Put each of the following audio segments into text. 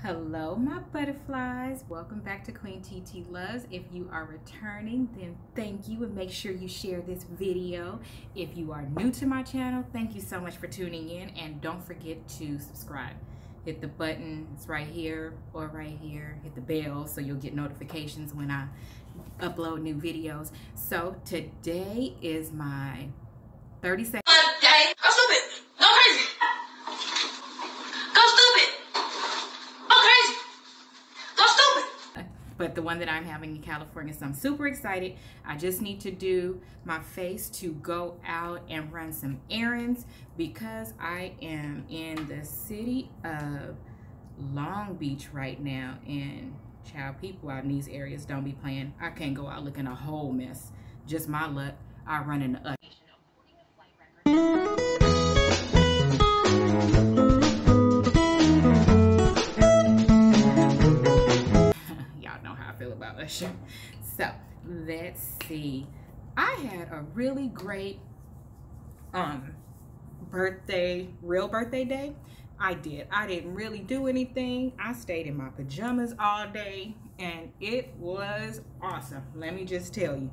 Hello my butterflies, welcome back to Queen Titi Loves. If you are returning, then thank you, and make sure you share this video. If you are new to my channel, thank you so much for tuning in, and don't forget to subscribe. Hit the button, it's right here or right here. Hit the bell so you'll get notifications when I upload new videos. So today is my 30-second day. Go stupid. Go crazy. Go stupid. Go crazy. Go stupid. But the one that I'm having in California, so I'm super excited. I just need to do my face to go out and run some errands because I am in the city of Long Beach right now, and child, people out in these areas don't be playing. I can't go out looking a whole mess. Just my luck, I run into about Usher. So let's see. I had a really great real birthday day. I didn't really do anything. I stayed in my pajamas all day and it was awesome. Let me just tell you,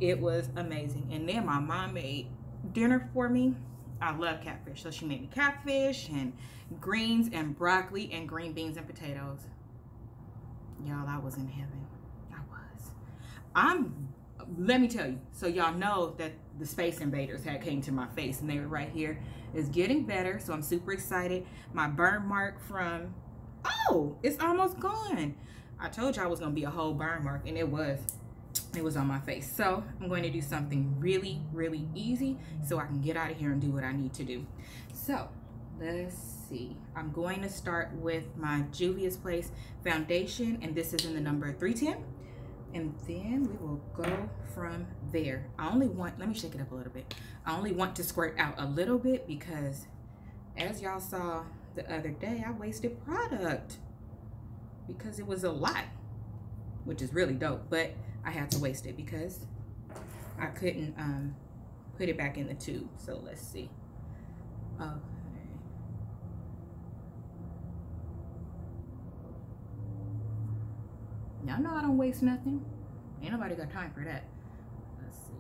it was amazing. And then my mom made dinner for me. I love catfish, so she made me catfish and greens and broccoli and green beans and potatoes. Y'all, I was in heaven. Let me tell you, so y'all know that the Space Invaders had came to my face and they were right here. It's getting better, so I'm super excited. My burn mark from, it's almost gone. I told you I was gonna be a whole burn mark, and it was on my face. So I'm going to do something really, really easy so I can get out of here and do what I need to do. So let's see. I'm going to start with my Juvia's Place foundation, and this is in the number 310. And then we will go from there. I only want, let me shake it up a little bit. I only want to squirt out a little bit because as y'all saw the other day, I wasted product because it was a lot, which is really dope, but I had to waste it because I couldn't put it back in the tube. So let's see. Okay. Y'all know I don't waste nothing. Ain't nobody got time for that. Let's see.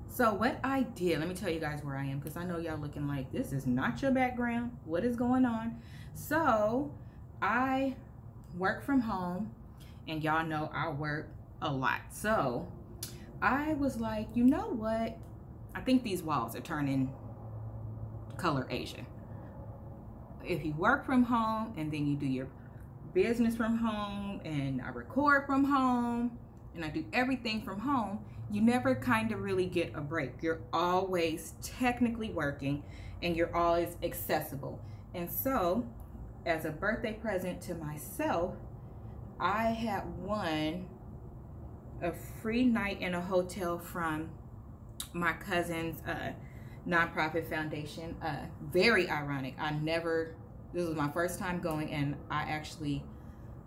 So what I did, let me tell you guys where I am, because I know y'all looking like this is not your background. What is going on? So I work from home, and y'all know I work a lot. So I was like, you know what? I think these walls are turning color Asian. If you work from home and then you do your business from home, and I record from home, and I do everything from home, you never kind of really get a break. You're always technically working, and you're always accessible. And so as a birthday present to myself, I had won a free night in a hotel from my cousin's nonprofit foundation. Very ironic. This was my first time going, and I actually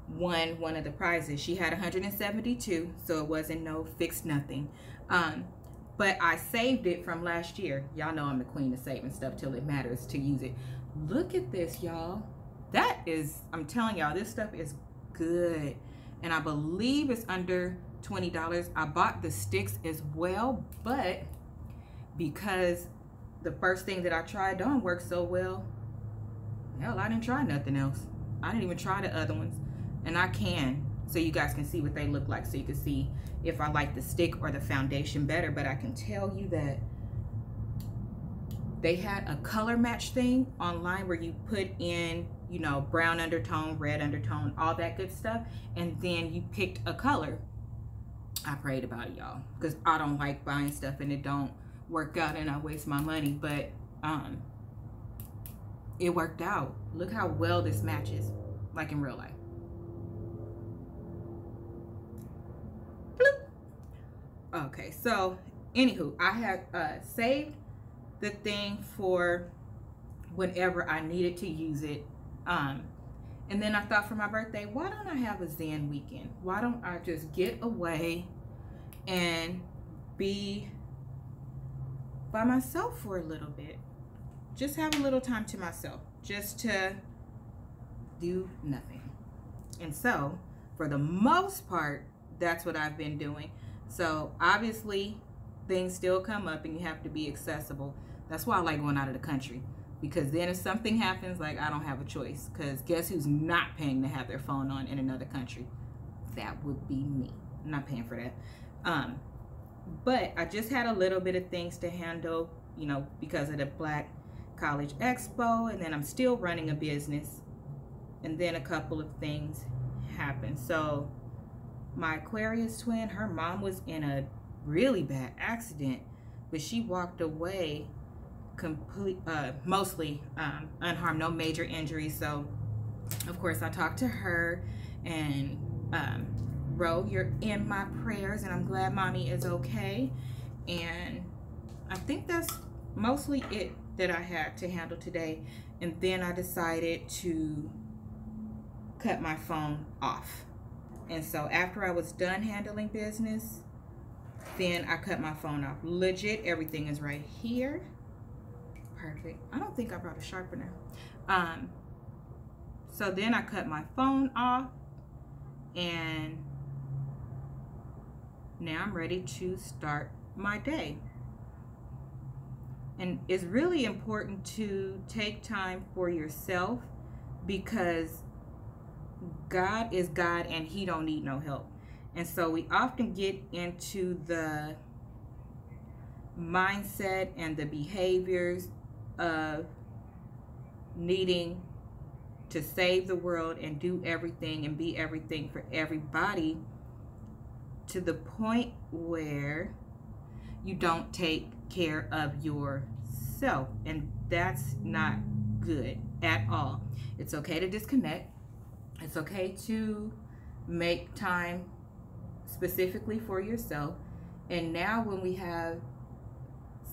won one of the prizes. She had 172, so it wasn't no fixed nothing. But I saved it from last year. Y'all know I'm the queen of saving stuff till it matters to use it. Look at this, y'all. That is, I'm telling y'all, this stuff is good. And I believe it's under $20. I bought the sticks as well, but because the first thing that I tried don't work so well, hell, I didn't try nothing else. I didn't even try the other ones. And I can, so you guys can see what they look like, so you can see if I like the stick or the foundation better. But I can tell you that they had a color match thing online where you put in, you know, brown undertone, red undertone, all that good stuff, and then you picked a color. I prayed about it, y'all, because I don't like buying stuff and it don't work out and I waste my money. But it worked out. Look how well this matches, like in real life. Bloop. Okay, so anywho, I had saved the thing for whenever I needed to use it. And then I thought for my birthday, why don't I have a Zen weekend? Why don't I just get away and be by myself for a little bit? Just have a little time to myself, just to do nothing. And so for the most part, that's what I've been doing. So obviously things still come up and you have to be accessible. That's why I like going out of the country, because then if something happens, like, I don't have a choice, because guess who's not paying to have their phone on in another country? That would be me. I'm not paying for that. But I just had a little bit of things to handle, you know, because of the Black College Expo, and then I'm still running a business, and then a couple of things happened. So my Aquarius twin, her mom was in a really bad accident, but she walked away mostly unharmed, no major injuries. So of course I talked to her, and Ro, you're in my prayers, and I'm glad mommy is okay. And I think that's mostly it that I had to handle today. And then I decided to cut my phone off. And so after I was done handling business, then I cut my phone off. Legit, everything is right here. Perfect. I don't think I brought a sharpener. So then I cut my phone off, and now I'm ready to start my day. And it's really important to take time for yourself, because God is God and he don't need no help. And so we often get into the mindset and the behaviors of needing to save the world and do everything and be everything for everybody, to the point where you don't take care of yourself. And that's not good at all. It's okay to disconnect. It's okay to make time specifically for yourself. And now when we have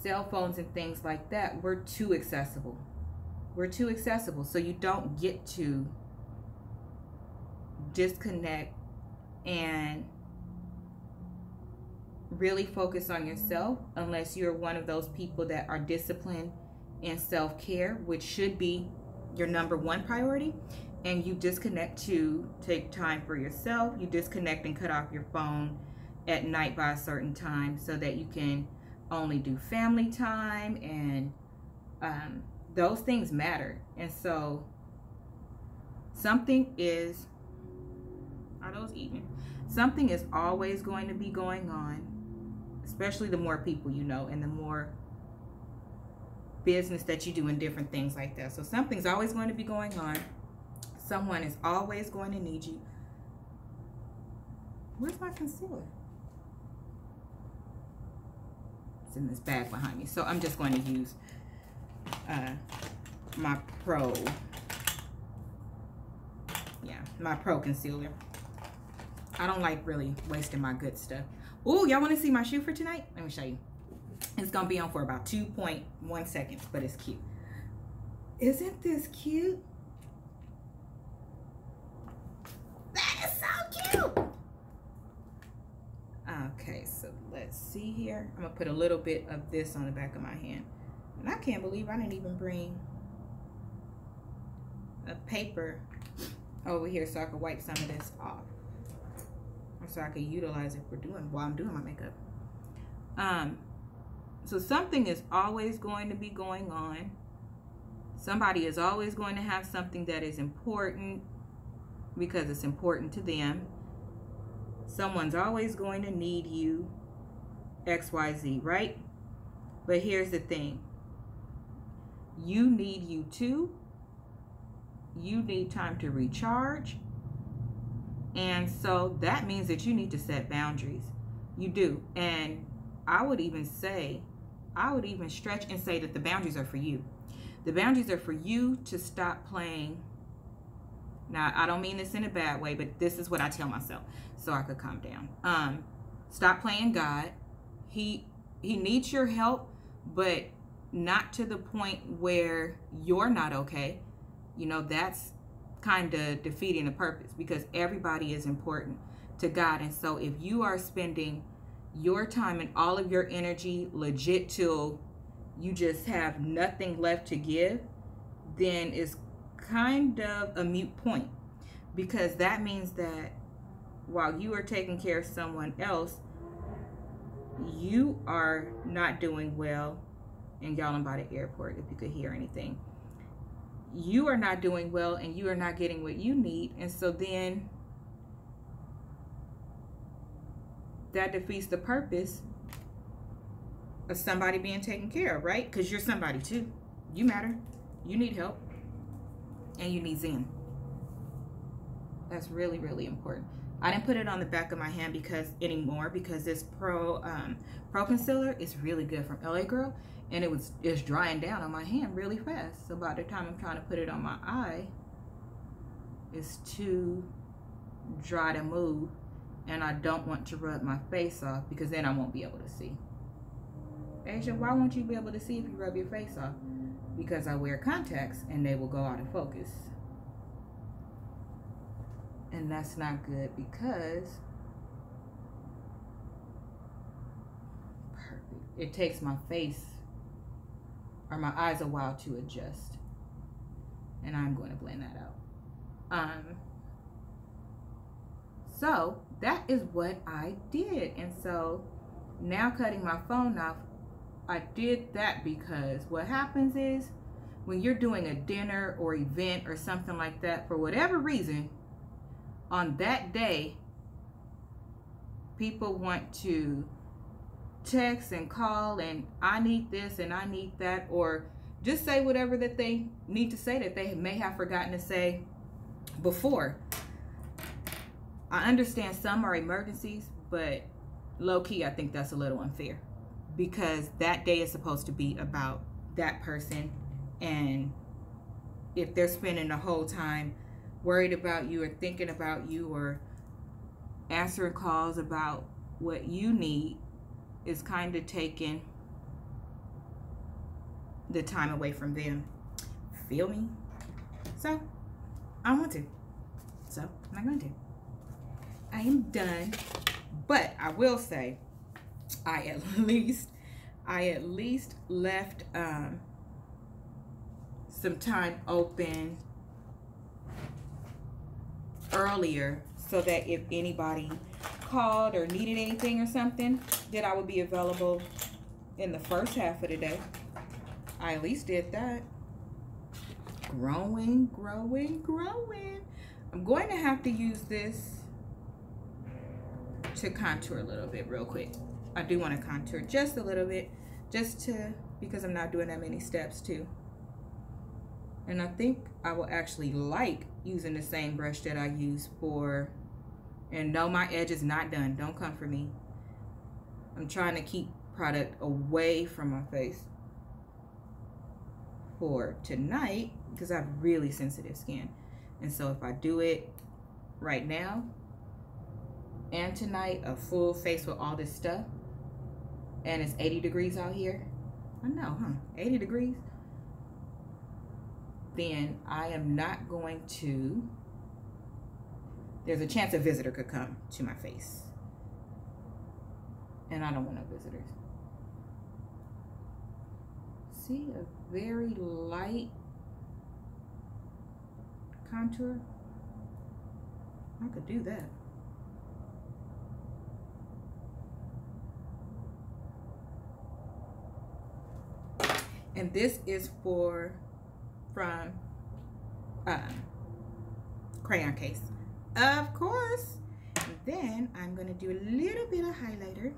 cell phones and things like that, we're too accessible. We're too accessible. So you don't get to disconnect and really focus on yourself, unless you're one of those people that are disciplined in self-care, which should be your #1 priority. And you disconnect to take time for yourself. You disconnect and cut off your phone at night by a certain time, so that you can only do family time, and those things matter. And so something is, are those even? Something is always going to be going on, especially the more people you know and the more business that you do and different things like that. So something's always going to be going on. Someone is always going to need you. Where's my concealer? It's in this bag behind me. So I'm just going to use my Pro. Yeah, my Pro concealer. I don't like really wasting my good stuff. Ooh, y'all want to see my shoe for tonight? Let me show you. It's going to be on for about 2.1 seconds, but it's cute. Isn't this cute? That is so cute. Okay, so let's see here. I'm going to put a little bit of this on the back of my hand. And I can't believe I didn't even bring a paper over here so I could wipe some of this off, so I could utilize it for while I'm doing my makeup. So something is always going to be going on. Somebody is always going to have something that is important because it's important to them. Someone's always going to need you, XYZ, right? But here's the thing. You need you too. You need time to recharge. And so that means that you need to set boundaries. You do. And I would even stretch and say that the boundaries are for you. The boundaries are for you to stop playing. Now, I don't mean this in a bad way, but this is what I tell myself so I could calm down. Stop playing God. He needs your help, but not to the point where you're not okay. You know, that's kind of defeating the purpose, because everybody is important to God. And so if you are spending your time and all of your energy legit till you just have nothing left to give, then it's kind of a moot point, because that means that while you are taking care of someone else, you are not doing well. And y'all, I'm by the airport if you could hear anything. You are not doing well and you are not getting what you need. And so then that defeats the purpose of somebody being taken care of, right? Because you're somebody too. You matter. You need help. And you need Zen. That's really, really important. I didn't put it on the back of my hand because this Pro Concealer is really good from LA Girl, and it's drying down on my hand really fast. So by the time I'm trying to put it on my eye, it's too dry to move, and I don't want to rub my face off because then I won't be able to see. Asia, why won't you be able to see if you rub your face off? Because I wear contacts and they will go out of focus. And that's not good because it takes my face or my eyes a while to adjust. And I'm going to blend that out. So that is what I did. And so now cutting my phone off, I did that because what happens is when you're doing a dinner or event or something like that, for whatever reason, on that day, people want to text and call and I need this and I need that, or just say whatever that they need to say that they may have forgotten to say before. I understand some are emergencies, but low-key I think that's a little unfair because that day is supposed to be about that person, and if they're spending the whole time worried about you or thinking about you or answering calls about what you need, is kind of taking the time away from them. Feel me? So I want to. So I'm not going to. I am done. But I will say I at least left some time open earlier so that if anybody called or needed anything or something, that I would be available in the first half of the day. I at least did that. Growing, growing, growing. I'm going to have to use this to contour a little bit real quick. I do want to contour just a little bit, because I'm not doing that many steps too. And I think I will actually like using the same brush that I use for, and no, my edge is not done. Don't come for me. I'm trying to keep product away from my face for tonight because I have really sensitive skin. And so if I do it right now and tonight, a full face with all this stuff, and it's 80 degrees out here, I know, huh? 80 degrees. Then I am not going to, there's a chance a visitor could come to my face. And I don't want no visitors. See, a very light contour. I could do that. And this is from Crayon case, of course. And then I'm gonna do a little bit of highlighter.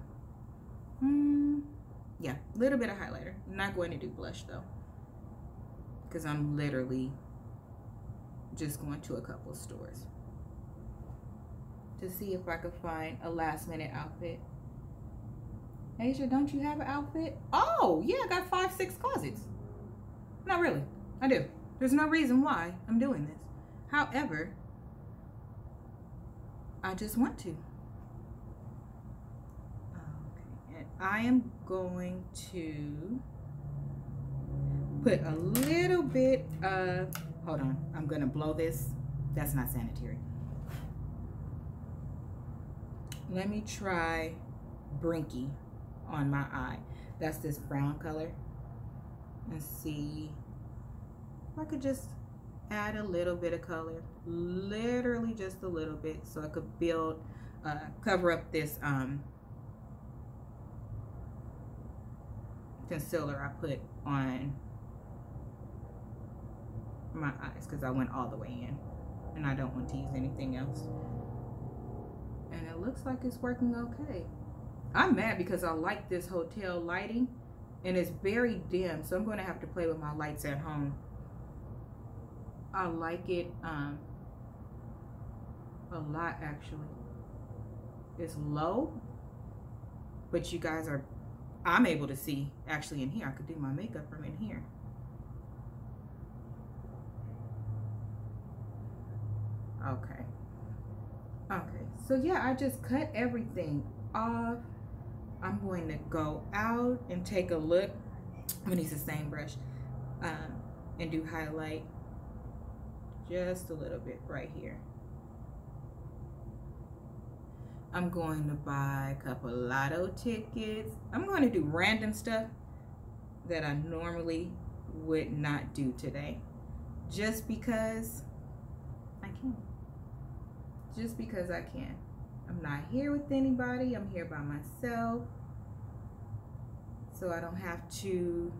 Yeah, a little bit of highlighter. I'm not going to do blush though, because I'm literally just going to a couple of stores to see if I could find a last minute outfit. Asia, don't you have an outfit? Oh, yeah, I got 5, 6 closets. Not really, I do. There's no reason why I'm doing this. However, I just want to. Okay, and I am going to put a little bit of, hold on, I'm gonna blow this. That's not sanitary. Let me try Brinky on my eye. That's this brown color. And see if I could just add a little bit of color, literally just a little bit, so I could build, cover up this concealer I put on my eyes, because I went all the way in and I don't want to use anything else. And it looks like it's working okay. I'm mad because I like this hotel lighting and it's very dim, so I'm going to have to play with my lights at home. I like it a lot, actually. It's low, but you guys are, I'm able to see actually in here. I could do my makeup from in here. Okay. Okay, so yeah, I just cut everything off. I'm going to go out and take a look. I'm gonna use the same brush and do highlight just a little bit right here. I'm going to buy a couple lotto tickets. I'm going to do random stuff that I normally would not do today, just because I can. Just because I can. I'm not here with anybody. I'm here by myself. So I don't have to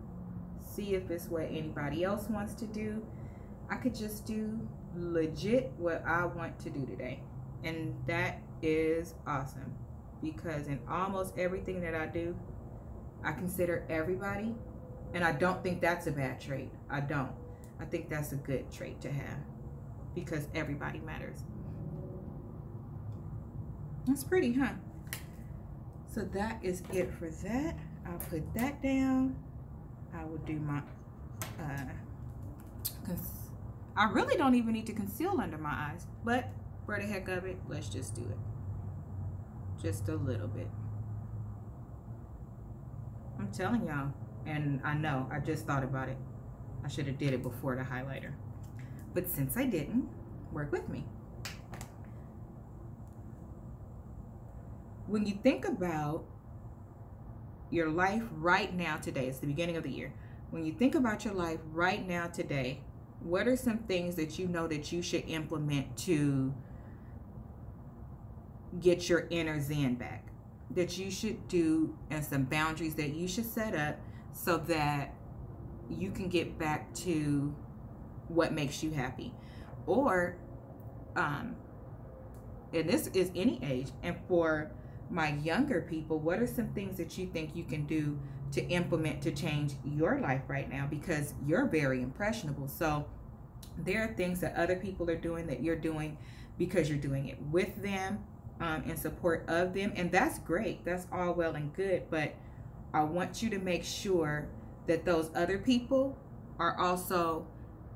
see if it's what anybody else wants to do. I could just do legit what I want to do today. And that is awesome, because in almost everything that I do, I consider everybody, and I don't think that's a bad trait. I don't. I think that's a good trait to have, because everybody matters. That's pretty, huh? So that is it for that. I'll put that down. I will do my I really don't even need to conceal under my eyes, but for the heck of it, let's just do it. Just a little bit. I'm telling y'all, and I know, I just thought about it. I should have did it before the highlighter. But since I didn't, work with me. When you think about your life right now today, it's the beginning of the year. When you think about your life right now today, what are some things that you know that you should implement to get your inner zen back, that you should do, and some boundaries that you should set up so that you can get back to what makes you happy? Or and this is any age, and for my younger people, what are some things that you think you can do to implement to change your life right now? Because you're very impressionable, so there are things that other people are doing that you're doing because you're doing it with them, in support of them, and that's great. That's all well and good, but I want you to make sure that those other people are also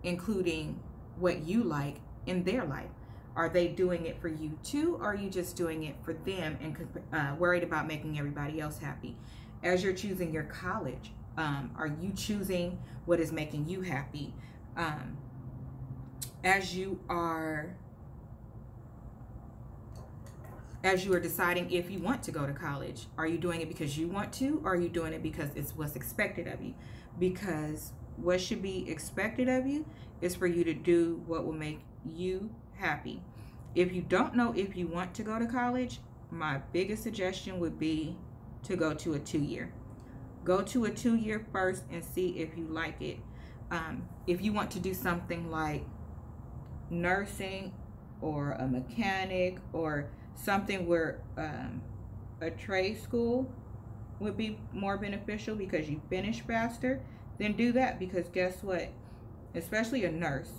including what you like in their life. Are they doing it for you too, or are you just doing it for them and worried about making everybody else happy? As you're choosing your college, are you choosing what is making you happy? As you are deciding if you want to go to college, are you doing it because you want to, or are you doing it because it's what's expected of you? Because what should be expected of you is for you to do what will make you happy. If you don't know if you want to go to college, my biggest suggestion would be to go to a 2-year. Go to a 2-year first and see if you like it. If you want to do something like nursing or a mechanic or something where a trade school would be more beneficial because you finish faster, then do that. Because guess what? Especially a nurse,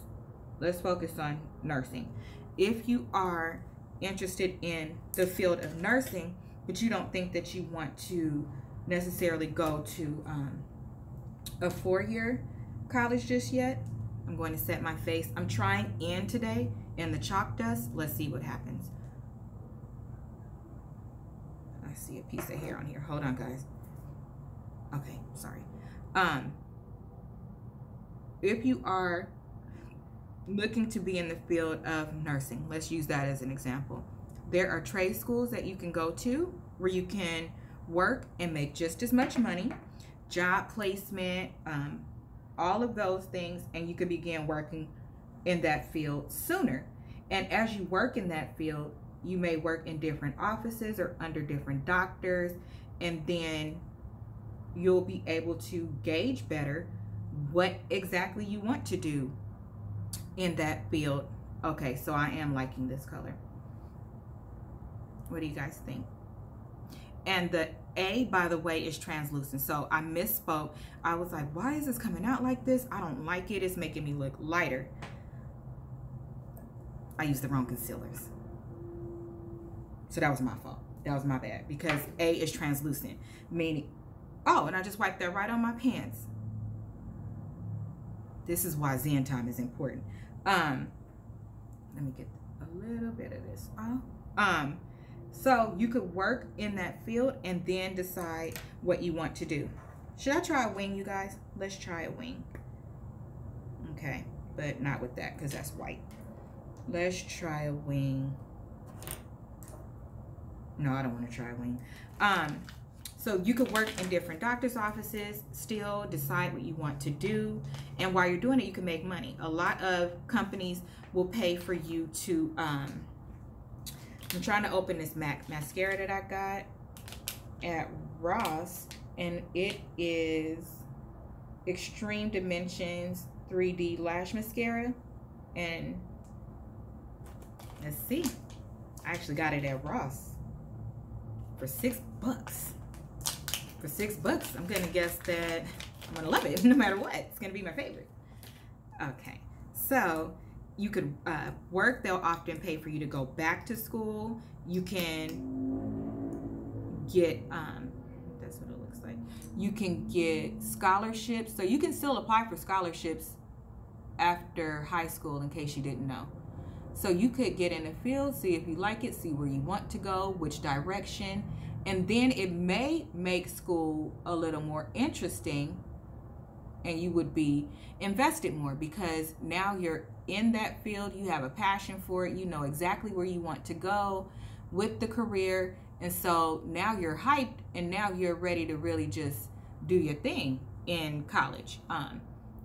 let's focus on nursing. If you are interested in the field of nursing, but you don't think that you want to necessarily go to a 4-year college just yet, I'm going to set my face. I'm trying in today in the chalk dust. Let's see what happens. I see a piece of hair on here. Hold on, guys. Okay, sorry. If you are looking to be in the field of nursing, let's use that as an example. There are trade schools that you can go to where you can work and make just as much money, job placement, all of those things, and you could begin working in that field sooner. And as you work in that field, you may work in different offices or under different doctors, and then you'll be able to gauge better what exactly you want to do in that field. Okay, so I am liking this color. What do you guys think? And the A, by the way, is translucent. So I misspoke. I was like, why is this coming out like this? I don't like it. It's making me look lighter. I used the wrong concealers. So that was my fault. That was my bad, because A is translucent, meaning, oh, and I just wiped that right on my pants. This is why Zen time is important. Let me get a little bit of this off. So you could work in that field and then decide what you want to do. Should I try a wing, you guys? Let's try a wing. Okay, but not with that, because that's white. Let's try a wing. No, I don't want to try a wing. So you could work in different doctor's offices, still decide what you want to do. And while you're doing it, you can make money. A lot of companies will pay for you to, I'm trying to open this mascara that I got at Ross, and it is Extreme Dimensions 3D Lash Mascara. And let's see, I actually got it at Ross for $6. For $6, I'm gonna guess that I'm gonna love it no matter what. It's gonna be my favorite. Okay, so you could work. They'll often pay for you to go back to school. You can get, that's what it looks like. You can get scholarships. So you can still apply for scholarships after high school, in case you didn't know. So you could get in the field, see if you like it, see where you want to go, which direction. And then it may make school a little more interesting, and you would be invested more, because now you're in that field, you have a passion for it, you know exactly where you want to go with the career. And so now you're hyped, and now you're ready to really just do your thing in college.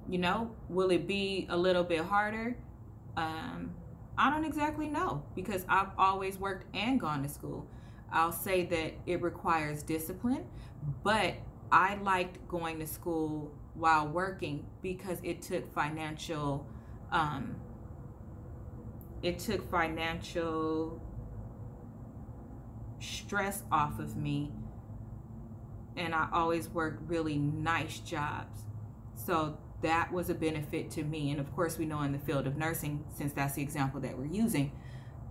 You know, will it be a little bit harder? I don't exactly know, because I've always worked and gone to school. I'll say that it requires discipline, but I liked going to school while working because it took financial stress off of me, and I always worked really nice jobs. So that was a benefit to me. And of course, we know in the field of nursing, since that's the example that we're using,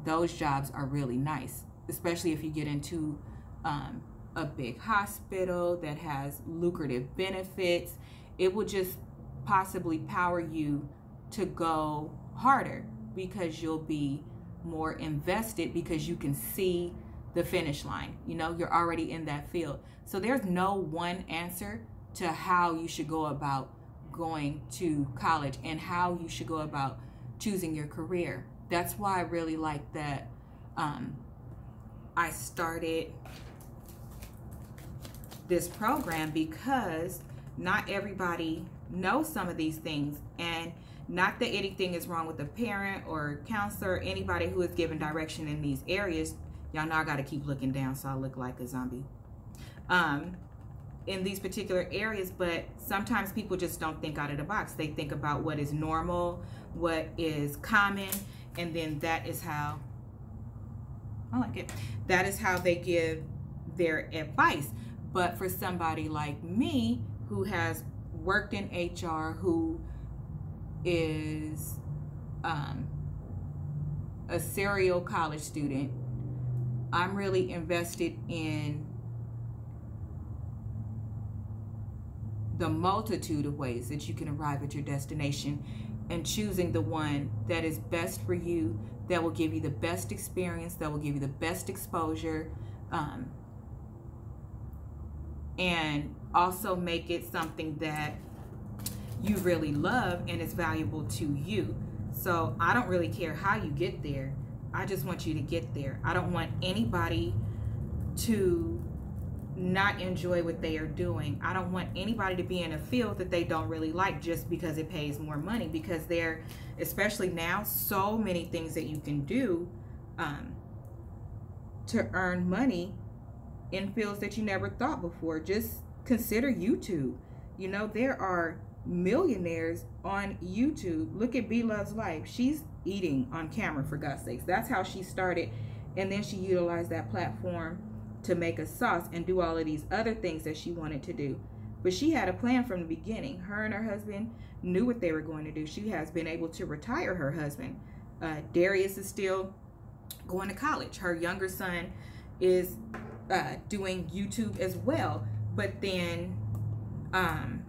those jobs are really nice, especially if you get into a big hospital that has lucrative benefits. It will just possibly power you to go harder, because you'll be more invested, because you can see the finish line. You know, you're already in that field. So there's no one answer to how you should go about going to college and how you should go about choosing your career. That's why I really like that I started this program, because not everybody knows some of these things. And not that anything is wrong with a parent or counselor or anybody who is given direction in these areas. Y'all know I got to keep looking down so I look like a zombie in these particular areas, but sometimes people just don't think out of the box. They think about what is normal, what is common, and then that is how, I like it, that is how they give their advice. But for somebody like me, who has worked in HR, who is a serial college student, I'm really invested in the multitude of ways that you can arrive at your destination, and choosing the one that is best for you, that will give you the best experience, that will give you the best exposure, and also make it something that you really love and is valuable to you. So I don't really care how you get there. I just want you to get there. I don't want anybody to not enjoy what they are doing. I don't want anybody to be in a field that they don't really like just because it pays more money, because there, especially now, so many things that you can do to earn money in fields that you never thought before. Just consider YouTube. You know, there are millionaires on YouTube. Look at B Love's Life. She's eating on camera, for God's sakes. That's how she started, and then she utilized that platform to make a sauce and do all of these other things that she wanted to do. But she had a plan from the beginning. Her and her husband knew what they were going to do. She has been able to retire her husband. Darius is still going to college. Her younger son is doing YouTube as well. But then I'm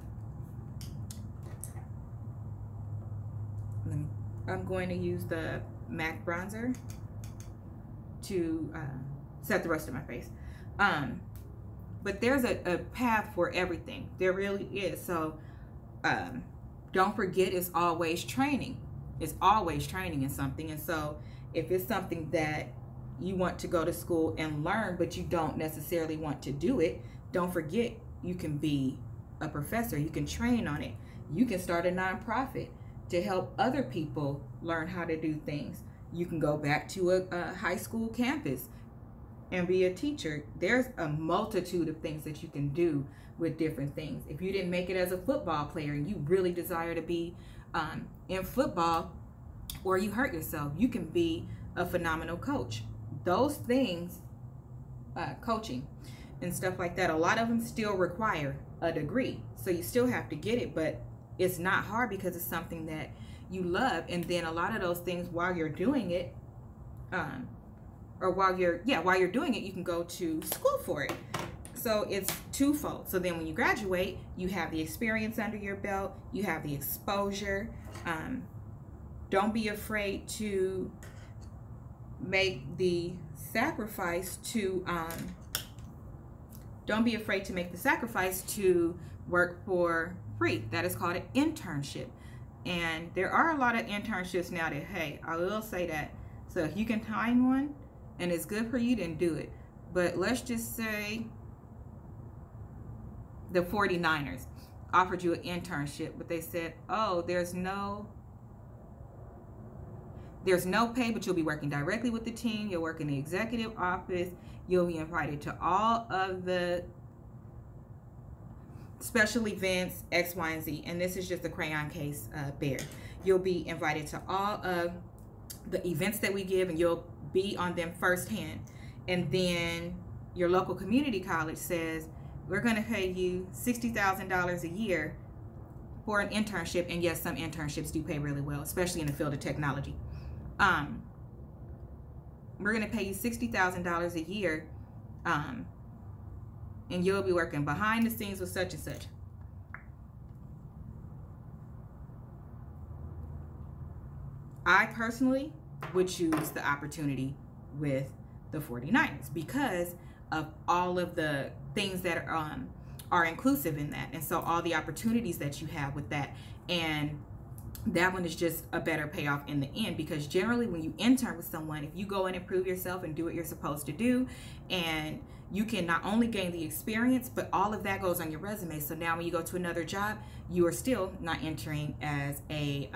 going to use the MAC bronzer to set the rest of my face. But there's a path for everything. There really is. So don't forget, it's always training. It's always training in something. And so if it's something that you want to go to school and learn, but you don't necessarily want to do it, don't forget, you can be a professor. You can train on it. You can start a nonprofit to help other people learn how to do things. You can go back to a high school campus and be a teacher. There's a multitude of things that you can do with different things. If you didn't make it as a football player and you really desire to be in football, or you hurt yourself, you can be a phenomenal coach. Those things, coaching and stuff like that, a lot of them still require a degree. So you still have to get it, but it's not hard because it's something that you love. And then a lot of those things, while you're doing it, or while you're doing it, you can go to school for it. So it's twofold. So then when you graduate, you have the experience under your belt, you have the exposure. Don't be afraid to make the sacrifice to work for free. That is called an internship. And there are a lot of internships now that, hey, I will say that. So if you can find one and it's good for you, then do it. But let's just say the 49ers offered you an internship, but they said, oh, there's no pay, but you'll be working directly with the team. You'll work in the executive office. You'll be invited to all of the special events, X, Y, and Z. And this is just the Crayon case, Bear. You'll be invited to all of the events that we give, and you'll be on them firsthand. And then your local community college says, we're going to pay you $60,000 a year for an internship. And yes, some internships do pay really well, especially in the field of technology. We're going to pay you $60,000 a year, and you'll be working behind the scenes with such and such. I personally would choose the opportunity with the 49ers because of all of the things that are inclusive in that, and so all the opportunities that you have with that. And that one is just a better payoff in the end, because generally when you intern with someone, if you go in and prove yourself and do what you're supposed to do, and you can not only gain the experience, but all of that goes on your resume. So now when you go to another job, you are still not entering as a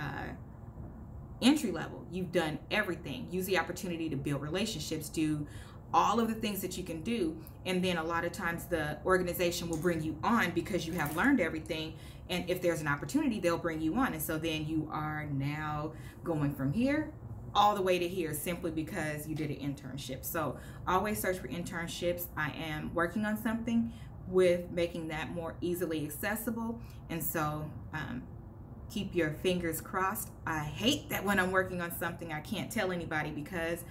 entry level. You've done everything. Use the opportunity to build relationships, do all of the things that you can do. And then a lot of times the organization will bring you on because you have learned everything. And if there's an opportunity, they'll bring you on. And so then you are now going from here all the way to here simply because you did an internship. So always search for internships. I am working on something with making that more easily accessible. And so keep your fingers crossed. I hate that when I'm working on something, I can't tell anybody, because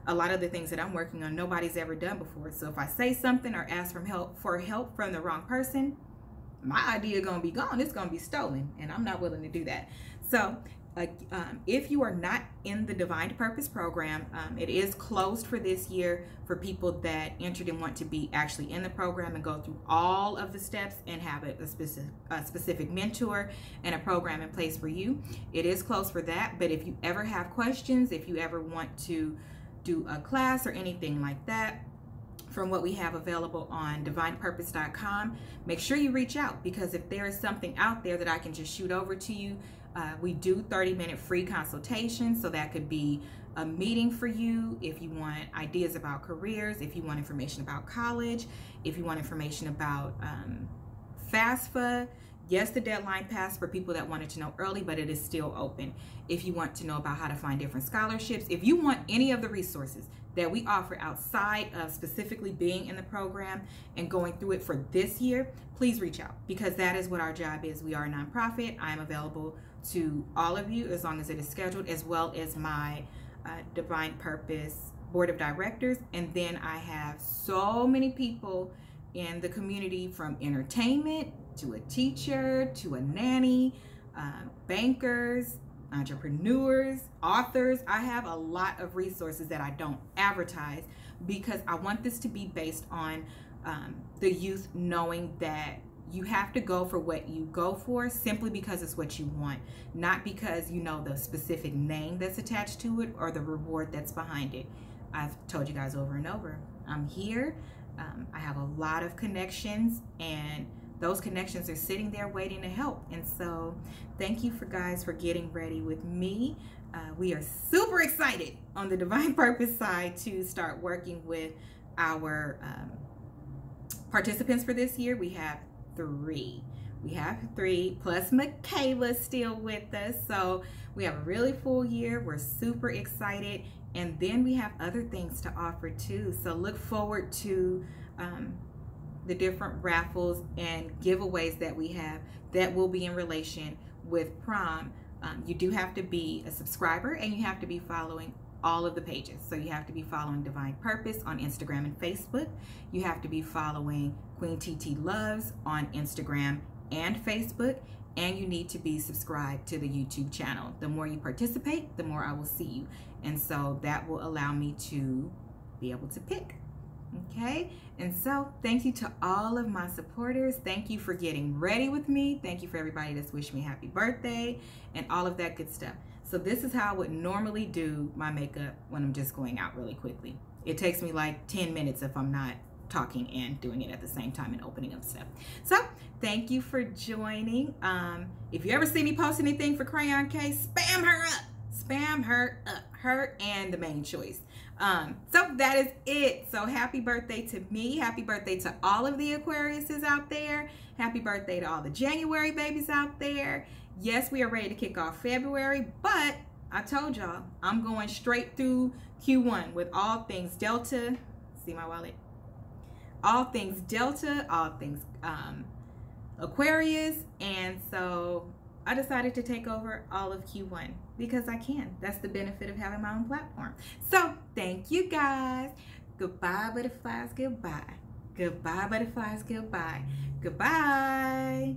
a lot of the things that I'm working on, nobody's ever done before. So if I say something or ask for help from the wrong person, my idea is going to be gone. It's going to be stolen, and I'm not willing to do that. So if you are not in the Divine Purpose program, it is closed for this year for people that entered and want to be actually in the program and go through all of the steps and have a specific mentor and a program in place for you. It is closed for that, but if you ever have questions, if you ever want to do a class or anything like that, from what we have available on divinepurpose.com, make sure you reach out, because if there is something out there that I can just shoot over to you, we do 30-minute free consultations. So that could be a meeting for you if you want ideas about careers, if you want information about college, if you want information about FAFSA. Yes, the deadline passed for people that wanted to know early, but it is still open. If you want to know about how to find different scholarships, if you want any of the resources that we offer outside of specifically being in the program and going through it for this year, please reach out, because that is what our job is. We are a nonprofit. I am available to all of you as long as it is scheduled, as well as my Divine Purpose Board of Directors. And then I have so many people in the community, from entertainment to a teacher to a nanny, bankers, entrepreneurs, authors. I have a lot of resources that I don't advertise, because I want this to be based on the youth knowing that you have to go for what you go for simply because it's what you want, not because you know the specific name that's attached to it or the reward that's behind it. I've told you guys over and over, I'm here. I have a lot of connections, and those connections are sitting there waiting to help. And so thank you guys for getting ready with me. We are super excited on the Divine Purpose side to start working with our participants for this year. We have 3. We have 3, plus Michaela's still with us. So we have a really full year. We're super excited. And then we have other things to offer too. So look forward to the different raffles and giveaways that we have that will be in relation with prom. You do have to be a subscriber, and you have to be following all of the pages. So you have to be following Divine Purpose on Instagram and Facebook. You have to be following Queen Titi Loves on Instagram and Facebook. And you need to be subscribed to the YouTube channel. The more you participate, the more I will see you. And so that will allow me to be able to pick. Okay? And so thank you to all of my supporters. Thank you for getting ready with me. Thank you for everybody that's wished me happy birthday and all of that good stuff. So this is how I would normally do my makeup when I'm just going out really quickly. It takes me like 10 minutes if I'm not talking and doing it at the same time and opening up stuff. So thank you for joining. If you ever see me post anything for Crayon K, spam her up. Spam her up. Her and the main choice. So that is it. So happy birthday to me. Happy birthday to all of the Aquariuses out there. Happy birthday to all the January babies out there. Yes, we are ready to kick off February, but I told y'all I'm going straight through Q1 with all things Delta. See my wallet? All things Delta, all things Aquarius. And so I decided to take over all of Q1 because I can. That's the benefit of having my own platform. So thank you guys. Goodbye, butterflies. Goodbye. Goodbye, butterflies. Goodbye. Goodbye.